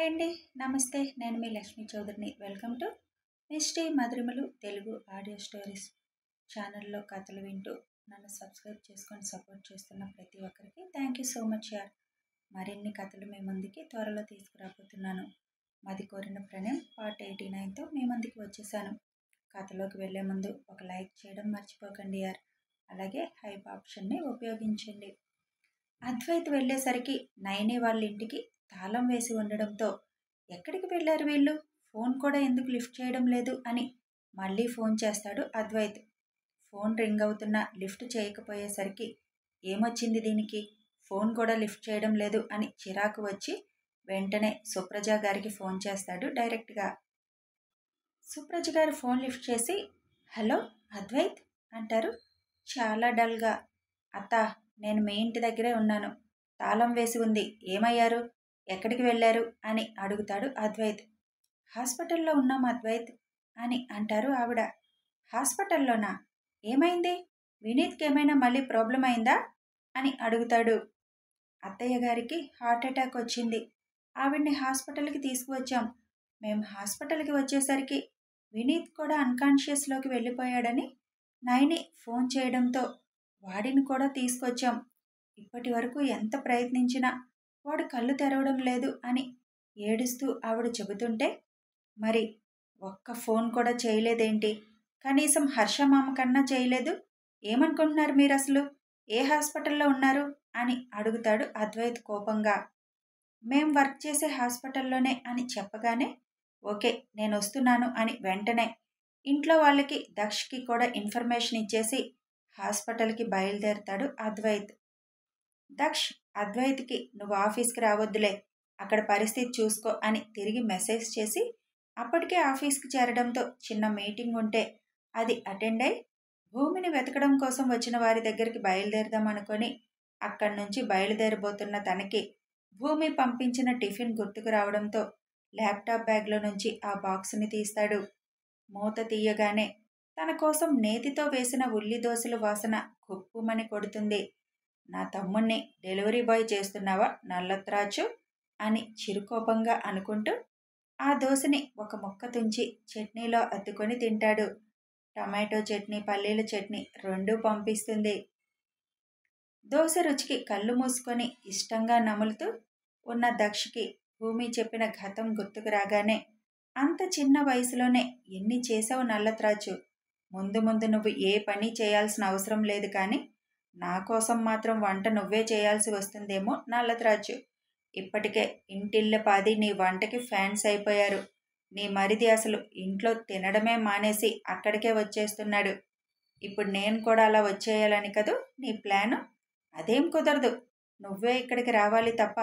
Hi అండి. నమస్తే. నేను మీ లక్ష్మీ చౌదరిని. Welcome to Misty Madhurimalu Telugu audio stories ఛానల్లో కథలు వింటూ నన్ను సబ్స్క్రైబ్ చేసుకొని సపోర్ట్ చేస్తున్న ప్రతి ఒక్కరికి థ్యాంక్ యూ సో మచ్ యార్. మరిన్ని కథలు మీ ముందుకి త్వరలో తీసుకురాబోతున్నాను. మాది కోరిన ప్రణయం పార్ట్ 89తో మీ ముందుకి వచ్చేసాను. కథలోకి వెళ్లే ముందు ఒక లైక్ చేయడం మర్చిపోకండి యార్. అలాగే హైప్ ఆప్షన్ని ఉపయోగించండి. అద్వైత్ వెళ్ళేసరికి నయని వాళ్ళ ఇంటికి తాళం వేసి ఉండడంతో ఎక్కడికి వెళ్ళారు వీళ్ళు, ఫోన్ కూడా ఎందుకు లిఫ్ట్ చేయడం లేదు అని మళ్ళీ ఫోన్ చేస్తాడు అద్వైత్. ఫోన్ రింగ్ అవుతున్నా లిఫ్ట్ చేయకపోయేసరికి ఏమొచ్చింది దీనికి, ఫోన్ కూడా లిఫ్ట్ చేయడం లేదు అని చిరాకు వచ్చి వెంటనే సుప్రజ గారికి ఫోన్ చేస్తాడు డైరెక్ట్గా. సుప్రజ గారు ఫోన్ లిఫ్ట్ చేసి హలో అద్వైత్ అంటారు చాలా డల్గా. అత్త, నేను మీ ఇంటి దగ్గరే ఉన్నాను, తాళం వేసి ఉంది, ఏమయ్యారు, ఎక్కడికి వెళ్ళారు అని అడుగుతాడు అద్వైత్. హాస్పిటల్లో ఉన్నాం అద్వైత్ అని అంటారు ఆవిడ. హాస్పిటల్లోనా, ఏమైంది, వినీత్కి ఏమైనా మళ్ళీ ప్రాబ్లం అయిందా అని అడుగుతాడు. అత్తయ్య గారికి హార్ట్ అటాక్ వచ్చింది, ఆవిడ్ని హాస్పిటల్కి తీసుకువచ్చాం. మేము హాస్పిటల్కి వచ్చేసరికి వినీత్ కూడా అన్కాన్షియస్లోకి వెళ్ళిపోయాడని నయని ఫోన్ చేయడంతో వాడిని కూడా తీసుకొచ్చాం. ఇప్పటి వరకు ఎంత ప్రయత్నించినా వాడు కళ్ళు తెరవడం లేదు అని ఏడుస్తూ ఆవిడ చెబుతుంటే, మరి ఒక్క ఫోన్ కూడా చేయలేదేంటి, కనీసం హర్ష మామ కన్నా చేయలేదు, ఏమనుకుంటున్నారు మీరు, అసలు ఏ హాస్పిటల్లో ఉన్నారు అని అడుగుతాడు అద్వైత్ కోపంగా. మేం వర్క్ చేసే హాస్పిటల్లోనే అని చెప్పగానే ఓకే నేను వస్తున్నాను అని వెంటనే ఇంట్లో వాళ్ళకి దక్షకి కూడా ఇన్ఫర్మేషన్ ఇచ్చేసి హాస్పిటల్కి బయలుదేరుతాడు అద్వైత్. దక్ష్ అద్వైత్కి నువ్వు ఆఫీస్కి రావద్దులే, అక్కడ పరిస్థితి చూసుకో అని తిరిగి మెసేజ్ చేసి అప్పటికే ఆఫీస్కి చేరడంతో చిన్న మీటింగ్ ఉంటే అది అటెండ్ అయి భూమిని వెతకడం కోసం వచ్చిన వారి దగ్గరికి బయలుదేరదాం అనుకొని అక్కడి నుంచి బయలుదేరబోతున్న తనకి భూమి పంపించిన టిఫిన్ గుర్తుకు రావడంతో ల్యాప్టాప్ బ్యాగ్లో నుంచి ఆ బాక్స్ని తీస్తాడు. మూత తీయగానే తన కోసం నేతితో వేసిన ఉల్లి దోశల వాసన కుప్పుమని కొడుతుంది. నా తమ్ముణ్ణి డెలివరీ బాయ్ చేస్తున్నావా నల్లత్రాచు అని చిరుకోపంగా అనుకుంటూ ఆ దోశని ఒక ముక్క తుంచి చట్నీలో అద్దుకొని తింటాడు. టమాటో చట్నీ, పల్లీల చట్నీ రెండూ పంపిస్తుంది. దోశ రుచికి కళ్ళు మూసుకొని ఇష్టంగా నములుతూ ఉన్న దక్షకి భూమి చెప్పిన గతం గుర్తుకు రాగానే, అంత చిన్న వయసులోనే ఎన్ని చేసావు నల్లత్రాచు, ముందు ముందు నువ్వు ఏ పని చేయాల్సిన అవసరం లేదు, కానీ నా కోసం మాత్రం వంట నువ్వే చేయాల్సి వస్తుందేమో నల్లత్రాచు. ఇప్పటికే ఇంటిల్లపాది నీ వంటకి ఫ్యాన్స్ అయిపోయారు. నీ మరిది అసలు ఇంట్లో తినడమే మానేసి అక్కడికే వచ్చేస్తున్నాడు. ఇప్పుడు నేను కూడా అలా వచ్చేయాలని కదూ నీ ప్లాను? అదేం కుదరదు, నువ్వే ఇక్కడికి రావాలి తప్ప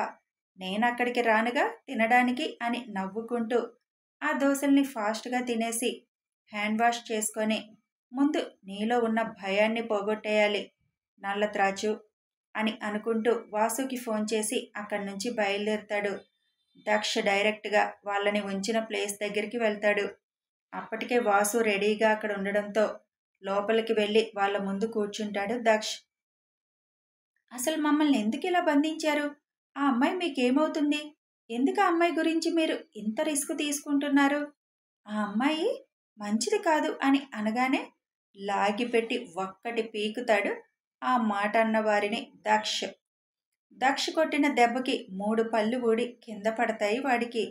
నేను అక్కడికి రానుగా తినడానికి అని నవ్వుకుంటూ ఆ దోశల్ని ఫాస్ట్గా తినేసి హ్యాండ్ వాష్ చేసుకొని ముందు నీలో ఉన్న భయాన్ని పోగొట్టేయాలి నల్లత్రాచు అని అనుకుంటూ వాసుకి ఫోన్ చేసి అక్కడి నుంచి బయలుదేరుతాడు. దక్ష డైరెక్ట్గా వాళ్ళని ఉంచిన ప్లేస్ దగ్గరికి వెళ్తాడు. అప్పటికే వాసు రెడీగా అక్కడ ఉండడంతో లోపలికి వెళ్ళి వాళ్ళ ముందు కూర్చుంటాడు దక్ష్. అసలు మమ్మల్ని ఎందుకు ఇలా బంధించారు, ఆ అమ్మాయి మీకేమవుతుంది, ఎందుకు ఆ అమ్మాయి గురించి మీరు ఇంత రిస్క్ తీసుకుంటున్నారు, ఆ అమ్మాయి మంచిది కాదు అని అనగానే లాగిపెట్టి ఒక్కటి పీకుతాడు ఆ మాట అన్న వారిని దక్ష్. దక్ష్ కొట్టిన దెబ్బకి 3 పళ్ళు ఊడి కింద పడతాయి వాడికి.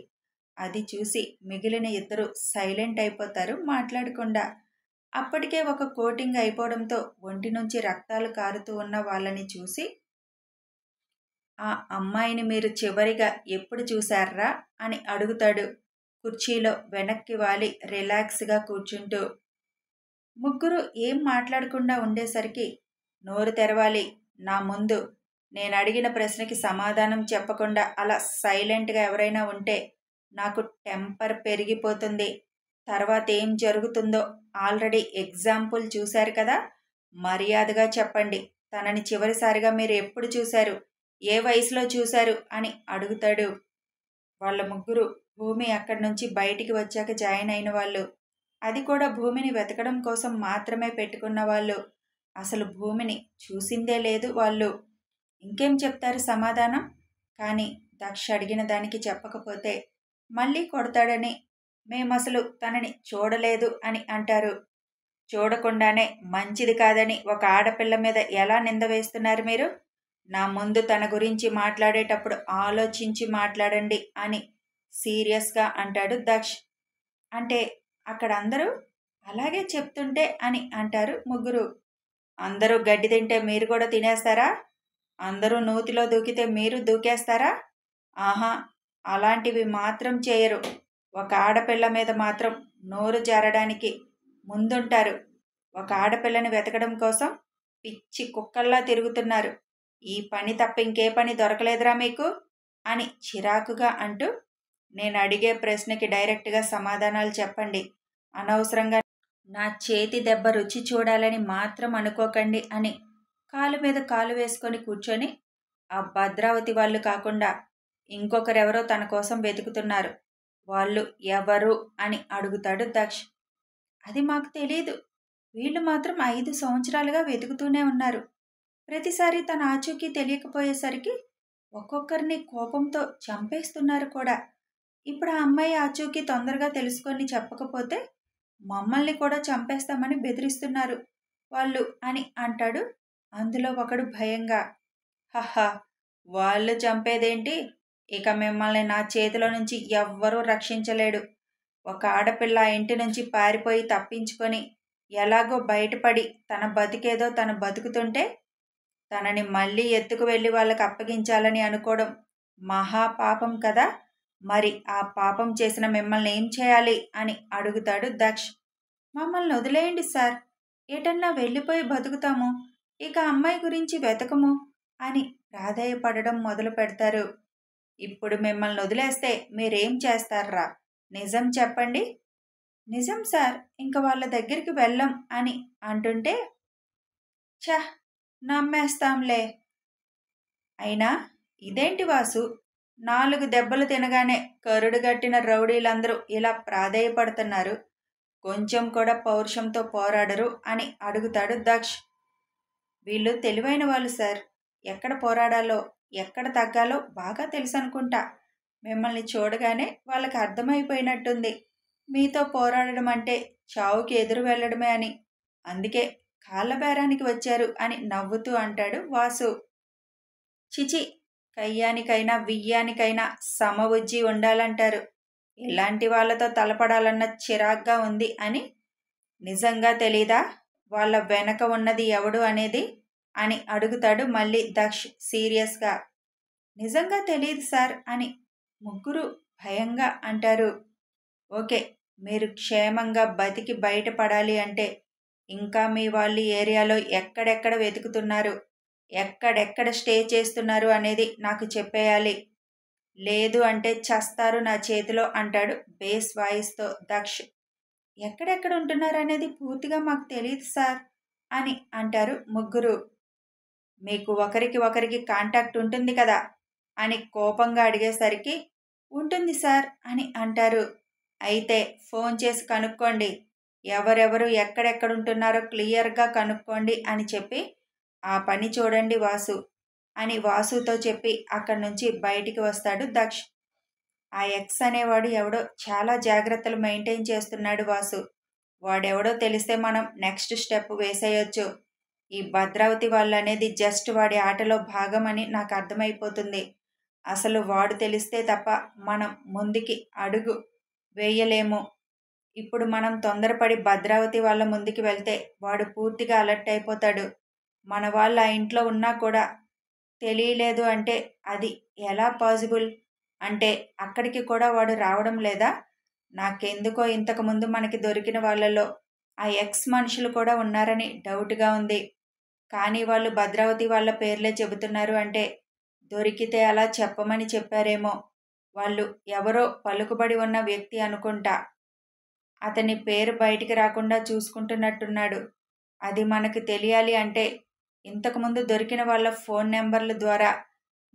అది చూసి మిగిలిన ఇద్దరు సైలెంట్ అయిపోతారు మాట్లాడకుండా. అప్పటికే ఒక కోటింగ్ అయిపోవడంతో ఒంటి నుంచి రక్తాలు కారుతూ ఉన్న వాళ్ళని చూసి, ఆ అమ్మాయిని మీరు చివరిగా ఎప్పుడు చూశారా అని అడుగుతాడు కుర్చీలో వెనక్కి వాలి రిలాక్స్గా కూర్చుంటూ. ముగ్గురు ఏం మాట్లాడకుండా ఉండేసరికి నోరు తెరవాలి నా ముందు, నేను అడిగిన ప్రశ్నకి సమాధానం చెప్పకుండా అలా సైలెంట్గా ఎవరైనా ఉంటే నాకు టెంపర్ పెరిగిపోతుంది. తర్వాత ఏం జరుగుతుందో ఆల్రెడీ ఎగ్జాంపుల్ చూశారు కదా, మర్యాదగా చెప్పండి, తనని చివరిసారిగా మీరు ఎప్పుడు చూశారు, ఏ వయసులో చూశారు అని అడుగుతాడు. వాళ్ళ ముగ్గురు భూమి అక్కడి నుంచి బయటికి వచ్చాక జాయిన్ అయిన వాళ్ళు, అది కూడా భూమిని వెతకడం కోసం మాత్రమే పెట్టుకున్న వాళ్ళు. అసలు భూమిని చూసిందే లేదు వాళ్ళు. ఇంకేం చెప్తారు సమాధానం? కానీ దక్ష అడిగిన దానికి చెప్పకపోతే మళ్ళీ కొడతాడని మేమసలు తనని చూడలేదు అని అంటారు. చూడకుండానే మంచిది కాదని ఒక ఆడపిల్ల మీద ఎలా నింద వేస్తున్నారు మీరు? నా ముందు తన గురించి మాట్లాడేటప్పుడు ఆలోచించి మాట్లాడండి అని సీరియస్గా అంటాడు దక్ష్. అంటే అక్కడ అందరూ అలాగే చెప్తుంటే అని అంటారు ముగ్గురు. అందరూ గడ్డి తింటే మీరు కూడా తినేస్తారా? అందరూ నూతిలో దూకితే మీరు దూకేస్తారా? ఆహా, అలాంటివి మాత్రం చేయరు. ఒక ఆడపిల్ల మీద మాత్రం నోరు జారడానికి ముందుంటారు. ఒక ఆడపిల్లని వెతకడం కోసం పిచ్చి కుక్కల్లా తిరుగుతున్నారు. ఈ పని తప్ప ఇంకే పని దొరకలేదురా మీకు అని చిరాకుగా అంటూ, నేను అడిగే ప్రశ్నకి డైరెక్ట్గా సమాధానాలు చెప్పండి. అనవసరంగా నా చేతి దెబ్బ రుచి చూడాలని మాత్రం అనుకోకండి అని కాలు మీద కాలు వేసుకొని కూర్చొని, ఆ భద్రావతి వాళ్ళు కాకుండా ఇంకొకరెవరో తన కోసం వెతుకుతున్నారు. వాళ్ళు ఎవరు అని అడుగుతాడు దక్ష్. అది మాకు తెలీదు. వీళ్ళు మాత్రం 5 సంవత్సరాలుగా వెతుకుతూనే ఉన్నారు. ప్రతిసారి తన ఆచూకీ తెలియకపోయేసరికి ఒక్కొక్కరిని కోపంతో చంపేస్తున్నారు కూడా. ఇప్పుడు ఆ అమ్మాయి ఆచూకీ తొందరగా తెలుసుకొని చెప్పకపోతే మమ్మల్ని కూడా చంపేస్తామని బెదిరిస్తున్నారు వాళ్ళు అని అంటాడు. అందులో ఒకడు భయంగా, హహా, వాళ్ళు చంపేదేంటి? ఇక మిమ్మల్ని నా చేతిలో నుంచి ఎవ్వరూ రక్షించలేడు. ఒక ఆడపిల్ల ఇంటి నుంచి పారిపోయి తప్పించుకొని ఎలాగో బయటపడి తన బతికేదో తను బతుకుతుంటే తనని మళ్ళీ ఎత్తుకు వెళ్ళి వాళ్ళకి అప్పగించాలని అనుకోవడం మహాపాపం కదా. మరి ఆ పాపం చేసిన మిమ్మల్ని ఏం చేయాలి అని అడుగుతాడు దక్ష్. మమ్మల్ని వదిలేయండి సార్, ఏటన్నా వెళ్ళిపోయి బతుకుతాము, ఇక అమ్మాయి గురించి వెతకము అని ప్రాధేయపడడం మొదలు పెడతారు. ఇప్పుడు మిమ్మల్ని వదిలేస్తే మీరేం చేస్తారా? నిజం చెప్పండి. నిజం సార్, ఇంక వాళ్ళ దగ్గరికి వెళ్ళం అని అంటుంటే, ఛ, నమ్మేస్తాంలే. అయినా ఇదేంటి వాసు, 4 దెబ్బలు తినగానే కరుడుగట్టిన రౌడీలందరూ ఇలా ప్రాధేయపడుతున్నారు, కొంచెం కూడా పౌరుషంతో పోరాడరు అని అడుగుతాడు దక్ష్. వీళ్ళు తెలివైన వాళ్ళు సార్, ఎక్కడ పోరాడాలో ఎక్కడ తగ్గాలో బాగా తెలుసు అనుకుంటా. మిమ్మల్ని చూడగానే వాళ్ళకి అర్థమైపోయినట్టుంది మీతో పోరాడడం అంటే చావుకి ఎదురు వెళ్ళడమే అని. అందుకే కాళ్ళ బేరానికి వచ్చారు అని నవ్వుతూ అంటాడు వాసు. చిచి, కయ్యానికైనా వియ్యానికైనా సమబుజ్జి ఉండాలంటారు. ఇలాంటి వాళ్ళతో తలపడాలన్న చిరాగ్గా ఉంది అని. నిజంగా తెలీదా వాళ్ళ వెనక ఉన్నది ఎవడు అనేది అని అడుగుతాడు మళ్ళీ దక్ష్ సీరియస్గా. నిజంగా తెలియదు సార్ అని ముగ్గురు భయంగా అంటారు. ఓకే, మీరు క్షేమంగా బతికి బయటపడాలి అంటే ఇంకా మీ వాళ్ళు ఏరియాలో ఎక్కడెక్కడ వెతుకుతున్నారు, ఎక్కడెక్కడ స్టే చేస్తున్నారు అనేది నాకు చెప్పేయాలి. లేదు అంటే చస్తారు నా చేతిలో అంటాడు బేస్ వాయిస్తో దక్ష్. ఎక్కడెక్కడ ఉంటున్నారు అనేది పూర్తిగా మాకు తెలియదు సార్ అని అంటారు ముగ్గురు. మీకు ఒకరికి ఒకరికి కాంటాక్ట్ ఉంటుంది కదా అని కోపంగా అడిగేసరికి ఉంటుంది సార్ అని అంటారు. అయితే ఫోన్ చేసి కనుక్కోండి, ఎవరెవరు ఎక్కడెక్కడుంటున్నారో క్లియర్గా కనుక్కోండి అని చెప్పి ఆ పని చూడండి వాసు అని వాసుతో చెప్పి అక్కడి నుంచి బయటికి వస్తాడు దక్ష్. ఆ ఎక్స్ అనేవాడు ఎవడో చాలా జాగ్రత్తలు మెయింటైన్ చేస్తున్నాడు వాసు. వాడెవడో తెలిస్తే మనం నెక్స్ట్ స్టెప్ వేసేయొచ్చు. ఈ భద్రావతి వాళ్ళు అనేది జస్ట్ వాడి ఆటలో భాగమని నాకు అర్థమైపోతుంది. అసలు వాడు తెలిస్తే తప్ప మనం ముందుకి అడుగు వేయలేము. ఇప్పుడు మనం తొందరపడి భద్రావతి వాళ్ళ ముందుకి వెళ్తే వాడు పూర్తిగా అలర్ట్ అయిపోతాడు. మన వాళ్ళు ఆ ఇంట్లో ఉన్నా కూడా తెలియలేదు అంటే అది ఎలా పాసిబుల్? అంటే అక్కడికి కూడా వాడు రావడం లేదా? నాకెందుకో ఇంతకుముందు మనకి దొరికిన వాళ్ళలో ఆ ఎక్స్ మనుషులు కూడా ఉన్నారని డౌట్గా ఉంది. కానీ వాళ్ళు భద్రావతి వాళ్ళ పేర్లే చెబుతున్నారు అంటే దొరికితే అలా చెప్పమని చెప్పారేమో. వాళ్ళు ఎవరో పలుకుబడి ఉన్న వ్యక్తి అనుకుంటా. అతని పేరు బయటికి రాకుండా చూసుకుంటున్నట్టున్నాడు. అది మనకు తెలియాలి అంటే ఇంతకుముందు దొరికిన వాళ్ళ ఫోన్ నెంబర్ల ద్వారా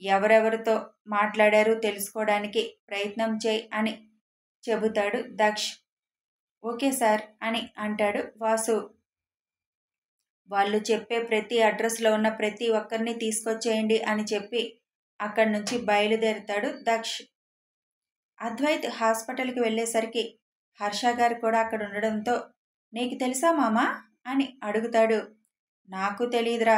ఎవరెవరితో మాట్లాడారు తెలుసుకోవడానికి ప్రయత్నం చేయి అని చెబుతాడు దక్ష్. ఓకే సార్ అని అంటాడు వాసు. వాళ్ళు చెప్పే ప్రతి అడ్రస్లో ఉన్న ప్రతి ఒక్కరిని తీసుకొచ్చేయండి అని చెప్పి అక్కడి నుంచి బయలుదేరుతాడు దక్ష్. అద్వైత్ హాస్పిటల్కి వెళ్ళేసరికి హర్ష గారు కూడా అక్కడ ఉండడంతో, నీకు తెలుసా మామా అని అడుగుతాడు. నాకు తెలియదురా,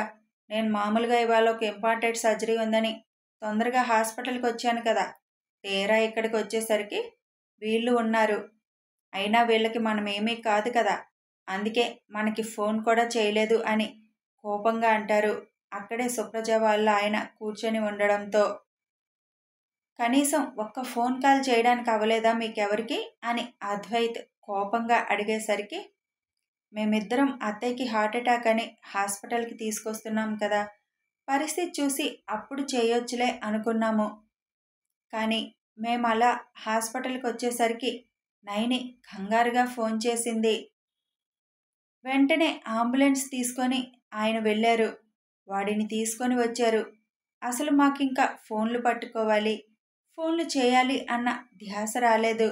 నేను మామూలుగా ఇవాళ ఒక ఇంపార్టెంట్ సర్జరీ ఉందని తొందరగా హాస్పిటల్కి వచ్చాను కదా. తీరా ఇక్కడికి వచ్చేసరికి వీళ్ళు ఉన్నారు. అయినా వీళ్ళకి మనమేమీ కాదు కదా, అందుకే మనకి ఫోన్ కూడా చేయలేదు అని కోపంగా అంటారు. అక్కడే సుప్రజ వాళ్ళ ఆయన కూర్చొని ఉండడంతో, కనీసం ఒక్క ఫోన్ కాల్ చేయడానికి అవ్వలేదా మీకెవరికి అని అద్వైత్ కోపంగా అడిగేసరికి, మేమిద్దరం అత్తయ్యకి హార్ట్అటాక్ అని హాస్పిటల్కి తీసుకొస్తున్నాం కదా, పరిస్థితి చూసి అప్పుడు చేయొచ్చులే అనుకున్నాము. కానీ మేము అలా హాస్పిటల్కి వచ్చేసరికి నైని కంగారుగా ఫోన్ చేసింది. వెంటనే అంబులెన్స్ తీసుకొని ఆయన వెళ్ళారు. వాడిని తీసుకొని వచ్చారు. అసలు మాకింకా ఫోన్లు పట్టుకోవాలి, ఫోన్లు చేయాలి అన్న ధ్యాస రాలేదు.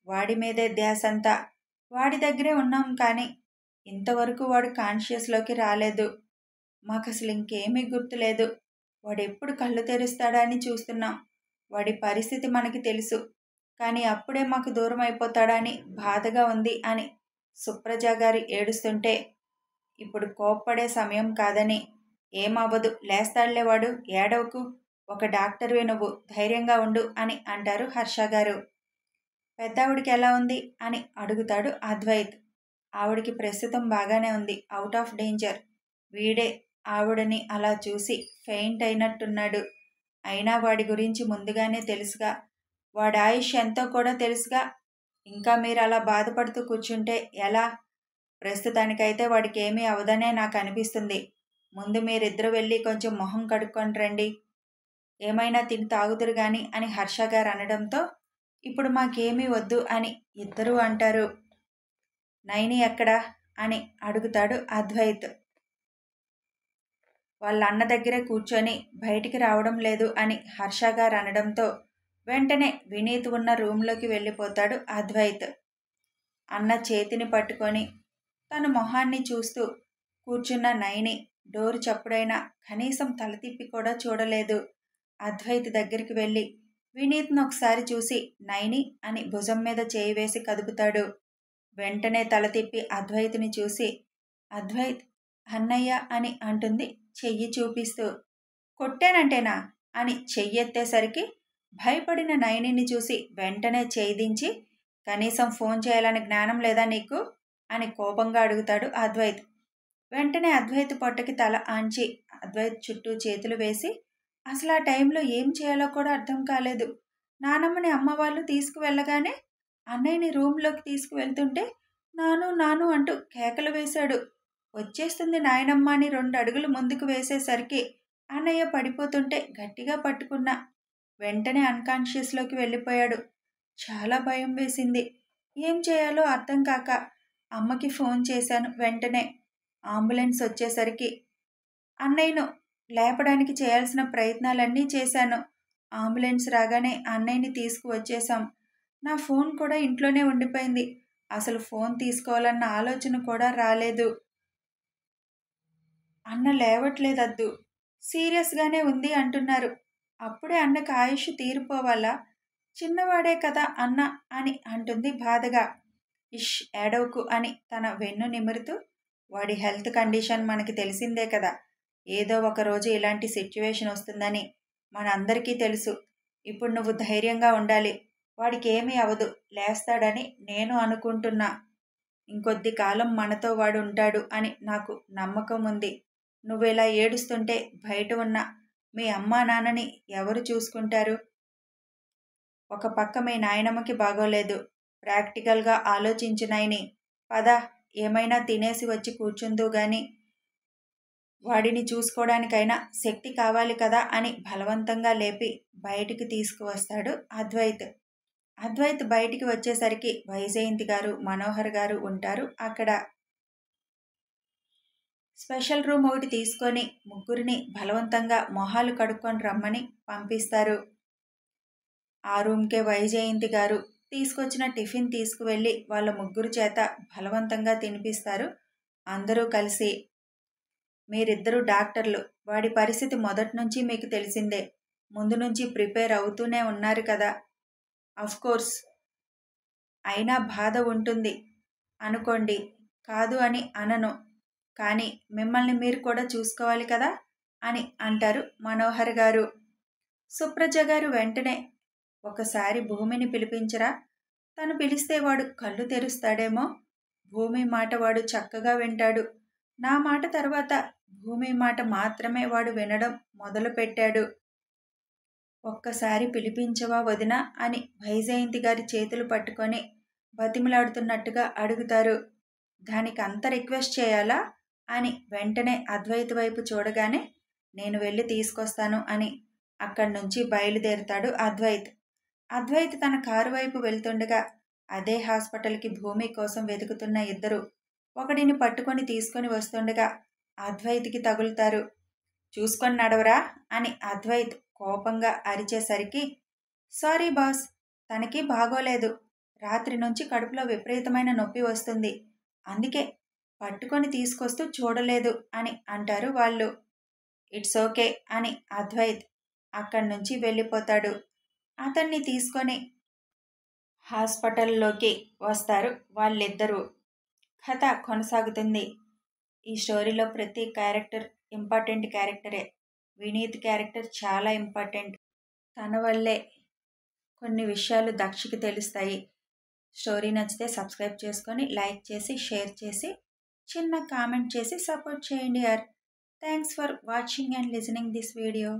వాడి మీదే ధ్యాస అంతా. వాడి దగ్గరే ఉన్నాం కానీ ఇంతవరకు వాడు కాన్షియస్లోకి రాలేదు. మాకు అసలు ఇంకేమీ గుర్తులేదు. వాడు ఎప్పుడు కళ్ళు తెరుస్తాడా అని చూస్తున్నాం. వాడి పరిస్థితి మనకి తెలుసు, కానీ అప్పుడే మాకు దూరం అయిపోతాడా అని బాధగా ఉంది అని సుప్రజ గారు ఏడుస్తుంటే, ఇప్పుడు కోప్పడే సమయం కాదని, ఏమవ్వదు లేస్తాడులే వాడు, ఏడవకు, ఒక డాక్టర్వే నువ్వు, ధైర్యంగా ఉండు అని అంటారు హర్ష గారు. పెద్దావిడికి ఎలా ఉంది అని అడుగుతాడు అద్వైత్. ఆవిడికి ప్రస్తుతం బాగానే ఉంది, అవుట్ ఆఫ్ డేంజర్. వీడే ఆవిడని అలా చూసి ఫెయింట్ అయినట్టున్నాడు. అయినా వాడి గురించి ముందుగానే తెలుసుగా, వాడి ఆయుష్ ఎంతో కూడా తెలుసుగా. ఇంకా మీరు అలా బాధపడుతూ కూర్చుంటే ఎలా? ప్రస్తుతానికైతే వాడికి ఏమీ అవదనే నాకు అనిపిస్తుంది. ముందు మీరిద్దరూ వెళ్ళి కొంచెం మొహం కడుక్కొని రండి, ఏమైనా తిని తాగుదురు గాని అని హర్ష గారు అనడంతో, ఇప్పుడు మాకేమీ వద్దు అని ఇద్దరూ అంటారు. నైని ఎక్కడా అని అడుగుతాడు అద్వైత్. వాళ్ళ అన్న దగ్గరే కూర్చొని బయటికి రావడం లేదు అని హర్ష గారు అనడంతో, వెంటనే వినీత్ ఉన్న రూమ్లోకి వెళ్ళిపోతాడు అద్వైత్. అన్న చేతిని పట్టుకొని తన మొహాన్ని చూస్తూ కూర్చున్న నైని డోరు చప్పుడైనా కనీసం తల తిప్పి కూడా చూడలేదు. అద్వైత్ దగ్గరికి వెళ్ళి వినీత్ను ఒకసారి చూసి నైని అని భుజం మీద చేయి వేసి కదుపుతాడు. వెంటనే తల తిప్పి అద్వైత్ని చూసి, అద్వైత్ అన్నయ్య అని అంటుంది చెయ్యి చూపిస్తూ. కొట్టానంటేనా అని చెయ్యెత్తేసరికి భయపడిన నైనిని చూసి వెంటనే చేయి దించి, కనీసం ఫోన్ చేయాలని జ్ఞానం లేదా నీకు అని కోపంగా అడుగుతాడు అద్వైత్. వెంటనే అద్వైత్ పొట్టకి తల ఆంచి అద్వైత్ చుట్టూ చేతులు వేసి, అసలు ఆ టైంలో ఏం చేయాలో కూడా అర్థం కాలేదు. నానమ్మని అమ్మ వాళ్ళు తీసుకువెళ్ళగానే అన్నయ్యని రూమ్లోకి తీసుకువెళ్తుంటే నాను నాను అంటూ కేకలు వేశాడు. వచ్చేస్తుంది నాయనమ్మ అని 2 అడుగులు ముందుకు వేసేసరికి అన్నయ్య పడిపోతుంటే గట్టిగా పట్టుకున్నా. వెంటనే అన్కాన్షియస్లోకి వెళ్ళిపోయాడు. చాలా భయం వేసింది. ఏం చేయాలో అర్థం కాక అమ్మకి ఫోన్ చేశాను. వెంటనే అంబులెన్స్ వచ్చేసరికి అన్నయ్యను లేపడానికి చేయాల్సిన ప్రయత్నాలన్నీ చేశాను. అంబులెన్స్ రాగానే అన్నయ్యని తీసుకువచ్చేశాం. నా ఫోన్ కూడా ఇంట్లోనే ఉండిపోయింది. అసలు ఫోన్ తీసుకోవాలన్న ఆలోచన కూడా రాలేదు. అన్న లేవట్లేదద్దు, సీరియస్గానే ఉంది అంటున్నారు. అప్పుడే అన్నకు ఆయుష్ తీరిపోవాలా? చిన్నవాడే కదా అన్న అని అంటుంది బాధగా. ఇష్ ఏడవకు అని తన వెన్ను నిమురుతూ, వాడి హెల్త్ కండిషన్ మనకి తెలిసిందే కదా, ఏదో ఒక రోజు ఇలాంటి సిచ్యువేషన్ వస్తుందని మనందరికీ తెలుసు. ఇప్పుడు నువ్వు ధైర్యంగా ఉండాలి. వాడికి ఏమీ అవదు, లేస్తాడని నేను అనుకుంటున్నా. ఇంకొద్ది కాలం మనతో వాడు ఉంటాడు అని నాకు నమ్మకం ఉంది. నువ్విలా ఏడుస్తుంటే బయట ఉన్న మీ అమ్మా నాన్నని ఎవరు చూసుకుంటారు? ఒక పక్క మీ నాయనమ్మకి బాగోలేదు. ప్రాక్టికల్గా ఆలోచించు నైని. పద, ఏమైనా తినేసి వచ్చి కూర్చుందో గాని, వాడిని చూసుకోవడానికైనా శక్తి కావాలి కదా అని బలవంతంగా లేపి బయటికి తీసుకువస్తాడు అద్వైత్. అద్వైత్ బయటికి వచ్చేసరికి వైజయంతి గారు, మనోహర్ గారు ఉంటారు అక్కడ. స్పెషల్ రూమ్ ఒకటి తీసుకొని ముగ్గురిని బలవంతంగా మొహాలు కడుక్కొని రమ్మని పంపిస్తారు. ఆ రూమ్కే వైజయంతి గారు తీసుకొచ్చిన టిఫిన్ తీసుకువెళ్ళి వాళ్ళ ముగ్గురు చేత బలవంతంగా తినిపిస్తారు. అందరూ కలిసి, మీరిద్దరూ డాక్టర్లు, వాడి పరిస్థితి మొదటి నుంచి మీకు తెలిసిందే, ముందు నుంచి ప్రిపేర్ అవుతూనే ఉన్నారు కదా, కోర్స్ అయినా బాధ ఉంటుంది అనుకోండి, కాదు అని అనను. కానీ మిమ్మల్ని మీరు కూడా చూసుకోవాలి కదా అని అంటారు మనోహర్ గారు. సుప్రజ గారు వెంటనే, ఒకసారి భూమిని పిలిపించరా, తను పిలిస్తే వాడు కళ్ళు తెరుస్తాడేమో, భూమి మాట వాడు చక్కగా వింటాడు. నా మాట తర్వాత భూమి మాట మాత్రమే వాడు వినడం మొదలుపెట్టాడు. ఒక్కసారి పిలిపించవా వదినా అని వైజయంతి గారి చేతులు పట్టుకొని బతిమలాడుతున్నట్టుగా అడుగుతారు. దానికి అంత రిక్వెస్ట్ చేయాలా అని వెంటనే అద్వైత్ వైపు చూడగానే, నేను వెళ్ళి తీసుకొస్తాను అని అక్కడి నుంచి బయలుదేరుతాడు అద్వైత్. అద్వైత్ తన కారు వైపు వెళ్తుండగా అదే హాస్పిటల్కి భూమి కోసం వెతుకుతున్న ఇద్దరు ఒకడిని పట్టుకొని తీసుకొని వస్తుండగా అద్వైత్కి తగులుతారు. చూసుకొని నడవరా అని అద్వైత్ కోపంగా అరిచేసరికి, సారీ బాస్, తనకి బాగోలేదు, రాత్రి నుంచి కడుపులో విపరీతమైన నొప్పి వస్తుంది, అందుకే పట్టుకొని తీసుకొస్తూ చూడలేదు అని అంటారు వాళ్ళు. ఇట్స్ ఓకే అని అద్వైత్ అక్కడి నుంచి వెళ్ళిపోతాడు. అతన్ని తీసుకొని హాస్పిటల్లోకి వస్తారు వాళ్ళిద్దరూ. కథ కొనసాగుతుంది. ఈ స్టోరీలో ప్రతి క్యారెక్టర్ ఇంపార్టెంట్ క్యారెక్టరే. వినీత్ క్యారెక్టర్ చాలా ఇంపార్టెంట్. తన వల్లే కొన్ని విషయాలు దక్షకి తెలుస్తాయి. స్టోరీ నచ్చితే సబ్స్క్రైబ్ చేసుకొని లైక్ చేసి షేర్ చేసి చిన్న కామెంట్ చేసి సపోర్ట్ చేయండి యార్. Thanks for watching and listening this video.